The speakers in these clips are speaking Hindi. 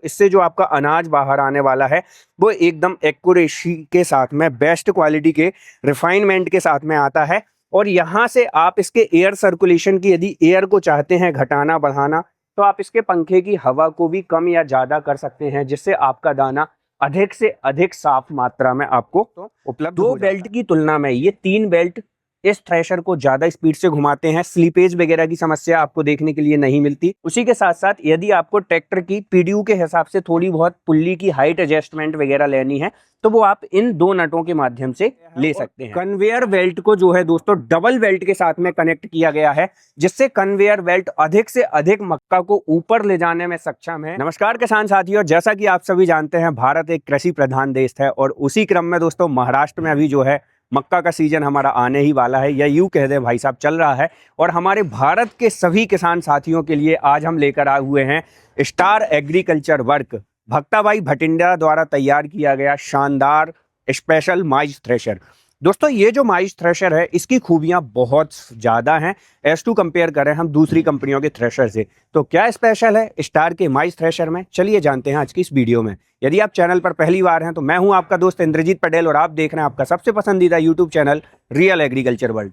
इससे जो आपका अनाज बाहर आने वाला है वो एकदम एक्यूरेसी के साथ में, बेस्ट क्वालिटी के रिफाइनमेंट के साथ में आता है। और यहाँ से आप इसके एयर सर्कुलेशन की, यदि एयर को चाहते हैं घटाना बढ़ाना, तो आप इसके पंखे की हवा को भी कम या ज़्यादा कर सकते हैं, जिससे आपका दाना अधिक से अधिक साफ मात्रा में आपको उपलब्ध हो जाता है। 2 बेल्ट की तुलना में ये 3 बेल्ट इस थ्रेशर को ज्यादा स्पीड से घुमाते हैं। स्लीपेज वगैरह की समस्या आपको देखने के लिए नहीं मिलती। उसी के साथ साथ यदि आपको ट्रैक्टर की पीडीयू के हिसाब से थोड़ी बहुत पुल्ली की हाइट एडजस्टमेंट वगैरह लेनी है, तो वो आप इन 2 नटों के माध्यम से ले सकते हैं। कन्वेयर बेल्ट को जो है दोस्तों डबल बेल्ट के साथ में कनेक्ट किया गया है, जिससे कन्वेयर बेल्ट अधिक से अधिक मक्का को ऊपर ले जाने में सक्षम है। नमस्कार किसान साथियों, जैसा कि आप सभी जानते हैं भारत एक कृषि प्रधान देश है, और उसी क्रम में दोस्तों महाराष्ट्र में अभी जो है मक्का का सीजन हमारा आने ही वाला है, या यूं कह दे भाई साहब चल रहा है। और हमारे भारत के सभी किसान साथियों के लिए आज हम लेकर आए हुए हैं स्टार एग्रीकल्चर वर्क भक्ता भाई भटिंडा द्वारा तैयार किया गया शानदार स्पेशल माइज थ्रेशर। दोस्तों ये जो माइज थ्रेशर है इसकी खूबियां बहुत ज़्यादा हैं एज टू कंपेयर करें हम दूसरी कंपनियों के थ्रेशर से। तो क्या स्पेशल है स्टार के माइज थ्रेशर में, चलिए जानते हैं आज की इस वीडियो में। यदि आप चैनल पर पहली बार हैं तो मैं हूं आपका दोस्त इंद्रजीत पटेल, और आप देख रहे हैं आपका सबसे पसंदीदा YouTube channel real agriculture world.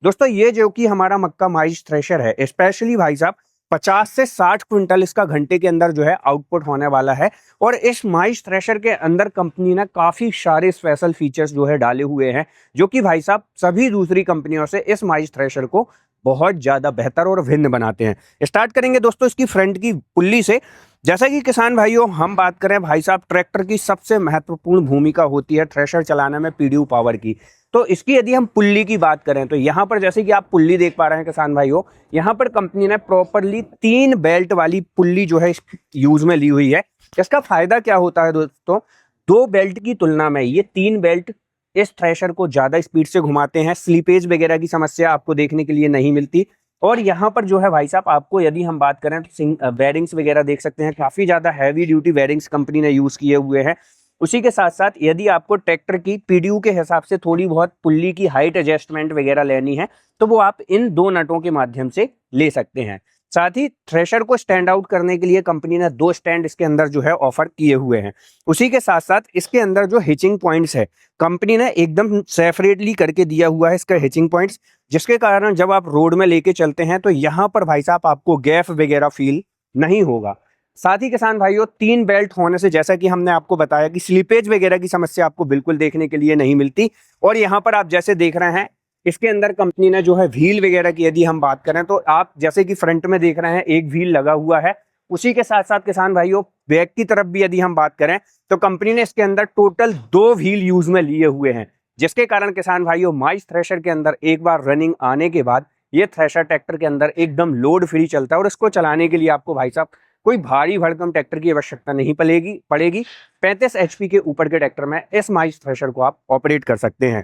दोस्तों ये जो कि हमारा मक्का माइज थ्रेशर है, स्पेशली भाई साहब 50 से 60 क्विंटल इसका घंटे के अंदर जो है आउटपुट होने वाला है। और इस माइज थ्रेशर के अंदर कंपनी ने काफ़ी सारे स्पेशल फीचर्स जो है डाले हुए हैं, जो कि भाई साहब सभी दूसरी कंपनियों से इस माइज थ्रेशर को बहुत ज़्यादा बेहतर और भिन्न बनाते हैं। स्टार्ट करेंगे दोस्तों इसकी फ्रंट की पुल्ली से। जैसा कि किसान भाइयों हम बात करें भाई साहब, ट्रैक्टर की सबसे महत्वपूर्ण भूमिका होती है थ्रेशर चलाने में पीडीयू पावर की। तो इसकी यदि हम पुल्ली की बात करें तो यहाँ पर जैसे कि आप पुल्ली देख पा रहे हैं किसान भाइयों, यहाँ पर कंपनी ने प्रॉपरली 3 बेल्ट वाली पुल्ली जो है यूज में ली हुई है। इसका फायदा क्या होता है दोस्तों, 2 बेल्ट की तुलना में ये 3 बेल्ट इस थ्रेशर को ज्यादा स्पीड से घुमाते हैं। स्लीपेज वगैरह की समस्या आपको देखने के लिए नहीं मिलती। और यहाँ पर जो है भाई साहब आपको यदि हम बात करें तो वेयरिंग्स वगैरह देख सकते हैं, काफी ज्यादा हैवी ड्यूटी वेयरिंग्स कंपनी ने यूज किए हुए हैं। उसी के साथ साथ यदि आपको ट्रैक्टर की पीडीयू के हिसाब से थोड़ी बहुत पुल्ली की हाइट एडजस्टमेंट वगैरह लेनी है, तो वो आप इन 2 नटों के माध्यम से ले सकते हैं। साथ ही थ्रेशर को स्टैंड आउट करने के लिए कंपनी ने 2 स्टैंड इसके अंदर जो है ऑफर किए हुए हैं। उसी के साथ साथ इसके अंदर जो हिचिंग पॉइंट्स है कंपनी ने एकदम सेपरेटली करके दिया हुआ है इसका हिचिंग पॉइंट्स, जिसके कारण जब आप रोड में लेके चलते हैं तो यहाँ पर भाई साहब आपको गैप वगैरह फील नहीं होगा। साथ ही किसान भाइयों 3 बेल्ट होने से जैसा कि हमने आपको बताया कि स्लीपेज वगैरह की समस्या आपको बिल्कुल देखने के लिए नहीं मिलती। और यहाँ पर आप जैसे देख रहे हैं इसके अंदर कंपनी ने जो है व्हील वगैरह की यदि हम बात करें तो आप जैसे कि फ्रंट में देख रहे हैं एक व्हील लगा हुआ है। उसी के साथ साथ किसान भाइयों बैक की तरफ भी यदि हम बात करें तो कंपनी ने इसके अंदर टोटल 2 व्हील यूज में लिए हुए हैं, जिसके कारण किसान भाइयों माइज थ्रेशर के अंदर एक बार रनिंग आने के बाद ये थ्रेशर ट्रैक्टर के अंदर एकदम लोड फ्री चलता है। और इसको चलाने के लिए आपको भाई साहब कोई भारी भरकम ट्रैक्टर की आवश्यकता नहीं पड़ेगी। 35 HP के ऊपर के ट्रैक्टर में इस माइज थ्रेशर को आप ऑपरेट कर सकते हैं।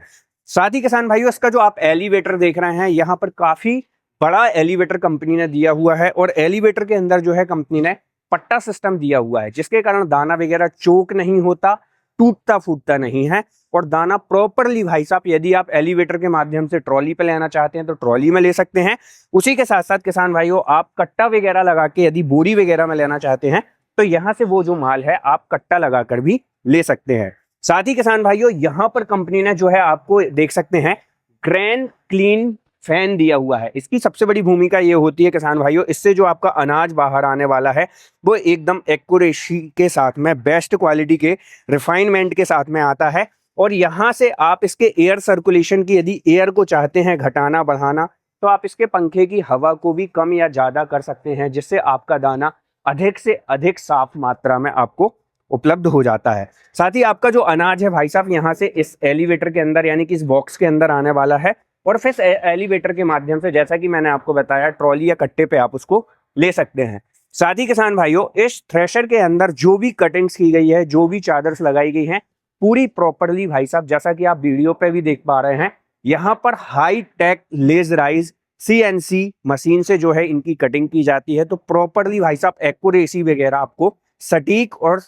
साथ ही किसान भाइयों इसका जो आप एलिवेटर देख रहे हैं, यहाँ पर काफी बड़ा एलिवेटर कंपनी ने दिया हुआ है। और एलिवेटर के अंदर जो है कंपनी ने पट्टा सिस्टम दिया हुआ है, जिसके कारण दाना वगैरह चोक नहीं होता, टूटता फूटता नहीं है। और दाना प्रॉपरली भाई साहब यदि आप एलिवेटर के माध्यम से ट्रॉली पे लेना चाहते हैं तो ट्रॉली में ले सकते हैं। उसी के साथ साथ किसान भाइयों आप कट्टा वगैरह लगा के यदि बोरी वगैरह में लेना चाहते हैं तो यहाँ से वो जो माल है आप कट्टा लगाकर भी ले सकते हैं। साथ ही किसान भाइयों यहाँ पर कंपनी ने जो है आपको देख सकते हैं ग्रैंड क्लीन फैन दिया हुआ है। इसकी सबसे बड़ी भूमिका ये होती है किसान भाइयों, इससे जो आपका अनाज बाहर आने वाला है वो एकदम एक्यूरेसी के साथ में, बेस्ट क्वालिटी के रिफाइनमेंट के साथ में आता है। और यहाँ से आप इसके एयर सर्कुलेशन की, यदि एयर को चाहते हैं घटाना बढ़ाना, तो आप इसके पंखे की हवा को भी कम या ज़्यादा कर सकते हैं, जिससे आपका दाना अधिक से अधिक साफ मात्रा में आपको उपलब्ध हो जाता है। साथ ही आपका जो अनाज है भाई साहब यहाँ से इस एलिवेटर के अंदर यानी कि इस बॉक्स के अंदर आने वाला है, और फिर एलिवेटर के माध्यम से जैसा कि मैंने आपको बताया ट्रॉली या कट्टे पे आप उसको ले सकते हैं। साथ ही किसान भाइयों इस थ्रेशर के अंदर जो भी कटिंग्स की गई है, जो भी चादर्स लगाई गई हैं, पूरी प्रॉपरली भाई साहब जैसा कि आप वीडियो पे भी देख पा रहे हैं, यहाँ पर हाई टेक लेजराइज CNC मशीन से जो है इनकी कटिंग की जाती है। तो प्रॉपरली भाई साहब एक्यूरेसी वगैरह आपको सटीक और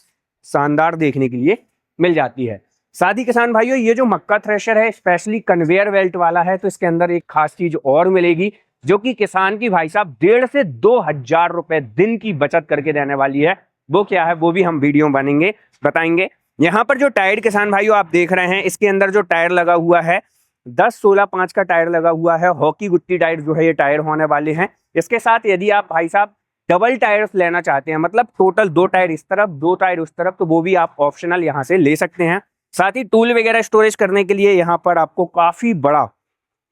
शानदार देखने के लिए मिल जाती है। साथ ही किसान भाइयों ये जो मक्का थ्रेशर है स्पेशली कन्वेयर बेल्ट वाला है, तो इसके अंदर एक खास चीज और मिलेगी जो कि किसान की भाई साहब 1.5 से 2 हजार रुपए दिन की बचत करके देने वाली है। वो क्या है वो भी हम वीडियो बनेंगे बताएंगे। यहाँ पर जो टायर किसान भाइयों आप देख रहे हैं, इसके अंदर जो टायर लगा हुआ है 10-16-5 का टायर लगा हुआ है। हॉकी गुट्टी टायर जो है ये टायर होने वाले हैं। इसके साथ यदि आप भाई साहब डबल टायर्स लेना चाहते हैं, मतलब टोटल 2 टायर इस तरफ 2 टायर उस तरफ, तो वो भी आप ऑप्शनल यहाँ से ले सकते हैं। साथ ही टूल वगैरह स्टोरेज करने के लिए यहाँ पर आपको काफी बड़ा,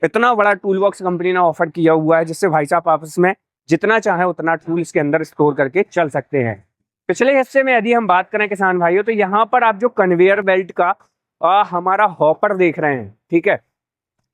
इतना बड़ा टूल बॉक्स कंपनी ने ऑफर किया हुआ है, जिससे भाई साहब आप इसमें जितना चाहे उतना टूल इसके अंदर स्टोर करके चल सकते हैं। पिछले हिस्से में यदि हम बात करें किसान भाइयों, तो यहाँ पर आप जो कन्वेयर बेल्ट का हमारा हॉपर देख रहे हैं, ठीक है,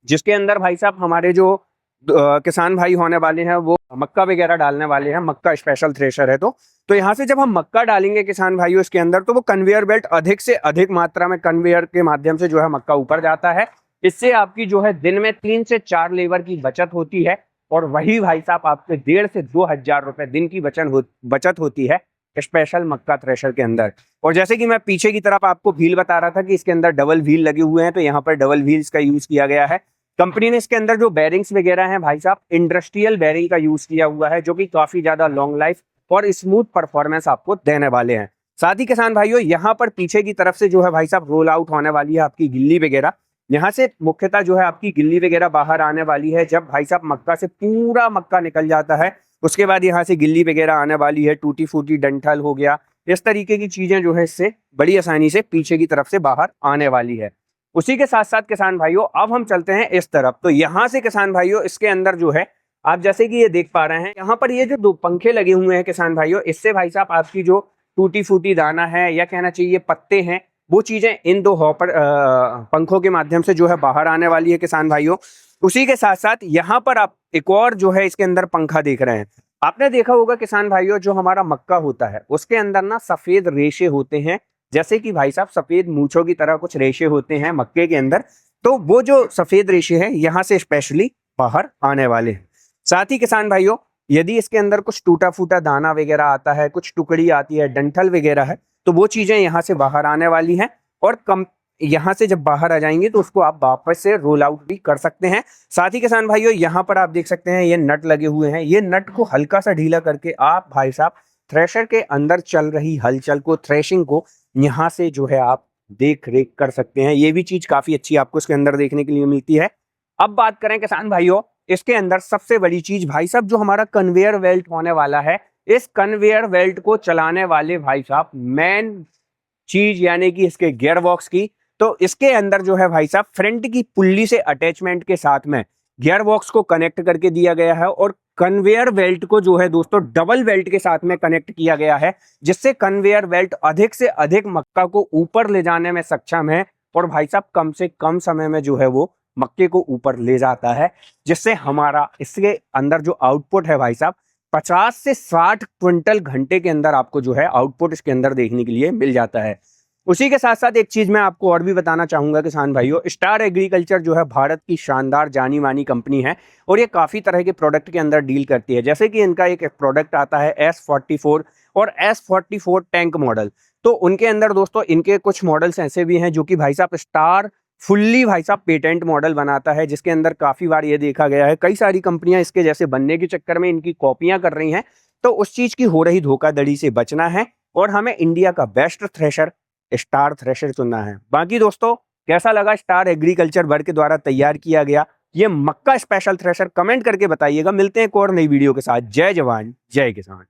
जिसके अंदर भाई साहब हमारे जो किसान भाई होने वाले हैं वो मक्का वगैरह डालने वाले हैं। मक्का स्पेशल थ्रेशर है, तो यहाँ से जब हम मक्का डालेंगे किसान भाइयों इसके अंदर, तो वो कन्वेयर बेल्ट अधिक से अधिक मात्रा में कन्वेयर के माध्यम से जो है मक्का ऊपर जाता है। इससे आपकी जो है दिन में 3 से 4 लेबर की बचत होती है, और वही भाई साहब आपके 1,500 से 2,000 रुपए दिन की बचत होती है स्पेशल मक्का थ्रेशर के अंदर। और जैसे कि मैं पीछे की तरफ आपको व्हील बता रहा था कि इसके अंदर डबल व्हील लगे हुए हैं, तो यहाँ पर डबल व्हील्स का यूज किया गया है। कंपनी ने इसके अंदर जो बेरिंग्स वगैरह हैं भाई साहब इंडस्ट्रियल बेरिंग का यूज किया हुआ है, जो कि काफी ज्यादा लॉन्ग लाइफ और स्मूथ परफॉर्मेंस आपको देने वाले हैं। साथ ही किसान भाइयों यहाँ पर पीछे की तरफ से जो है भाई साहब रोल आउट होने वाली है आपकी गिल्ली वगैरह। यहाँ से मुख्यतः जो है आपकी गिल्ली वगैरह बाहर आने वाली है। जब भाई साहब मक्का से पूरा मक्का निकल जाता है, उसके बाद यहाँ से गिल्ली वगैरह आने वाली है। टूटी फूटी डंठल हो गया, इस तरीके की चीजें जो है इससे बड़ी आसानी से पीछे की तरफ से बाहर आने वाली है। उसी के साथ साथ किसान भाइयों अब हम चलते हैं इस तरफ। तो यहाँ से किसान भाइयों इसके अंदर जो है आप जैसे कि ये देख पा रहे हैं, यहाँ पर ये जो 2 पंखे लगे हुए हैं किसान भाइयों, इससे भाई साहब आपकी जो टूटी फूटी दाना है या कहना चाहिए पत्ते हैं, वो चीजें इन 2 हॉपर पंखों के माध्यम से जो है बाहर आने वाली है किसान भाइयों। उसी के साथ साथ यहाँ पर आप एक और जो है इसके अंदर पंखा देख रहे हैं। आपने देखा होगा किसान भाइयों जो हमारा मक्का होता है उसके अंदर ना सफेद रेशे होते हैं, जैसे कि भाई साहब सफेद मूंछों की तरह कुछ रेशे होते हैं मक्के के अंदर। तो वो जो सफेद रेशे हैं यहाँ से स्पेशली बाहर आने वाले हैं। साथ ही किसान भाइयों यदि इसके अंदर कुछ टूटा फूटा दाना वगैरह आता है, कुछ टुकड़ी आती है, डंठल वगैरह है, तो वो चीजें यहाँ से बाहर आने वाली हैं। और यहाँ से जब बाहर आ जाएंगे तो उसको आप वापस से रोल आउट भी कर सकते हैं। साथ ही किसान भाइयों यहाँ पर आप देख सकते हैं ये नट लगे हुए हैं। ये नट को हल्का सा ढीला करके आप भाई साहब थ्रेशर के अंदर चल रही हलचल को, थ्रेशिंग को यहाँ से जो है आप देख रेख कर सकते हैं। ये भी चीज काफी अच्छी आपको इसके अंदर देखने के लिए मिलती है। अब बात करें किसान भाइयों इसके अंदर सबसे बड़ी चीज भाई साहब जो हमारा कन्वेयर बेल्ट होने वाला है, इस कन्वेयर बेल्ट को चलाने वाले भाई साहब मेन चीज यानी कि इसके गियर बॉक्स की, तो इसके अंदर जो है भाई साहब फ्रंट की पुल्ली से अटैचमेंट के साथ में गियर बॉक्स को कनेक्ट करके दिया गया है, और कन्वेयर बेल्ट को जो है दोस्तों डबल बेल्ट के साथ में कनेक्ट किया गया है, जिससे कन्वेयर बेल्ट अधिक से अधिक मक्का को ऊपर ले जाने में सक्षम है। और भाई साहब कम से कम समय में जो है वो मक्के को ऊपर ले जाता है, जिससे हमारा इसके अंदर जो आउटपुट है भाई साहब 50 से 60 क्विंटल घंटे के अंदर आपको जो है आउटपुट इसके अंदर देखने के लिए मिल जाता है। उसी के साथ साथ एक चीज मैं आपको और भी बताना चाहूंगा किसान भाइयों, स्टार एग्रीकल्चर जो है भारत की शानदार जानी मानी कंपनी है, और ये काफी तरह के प्रोडक्ट के अंदर डील करती है। जैसे कि इनका एक प्रोडक्ट आता है S44 और S44 टैंक मॉडल। तो उनके अंदर दोस्तों इनके कुछ मॉडल्स ऐसे भी हैं जो कि भाई साहब स्टार फुल्ली भाई साहब पेटेंट मॉडल बनाता है, जिसके अंदर काफी बार ये देखा गया है कई सारी कंपनियां इसके जैसे बनने के चक्कर में इनकी कॉपियां कर रही हैं। तो उस चीज की हो रही धोखाधड़ी से बचना है और हमें इंडिया का बेस्ट थ्रेशर स्टार थ्रेशर चुनना है। बाकी दोस्तों कैसा लगा स्टार एग्रीकल्चर वर्ग के द्वारा तैयार किया गया ये मक्का स्पेशल थ्रेशर, कमेंट करके बताइएगा। मिलते हैं एक और नई वीडियो के साथ। जय जवान जय किसान।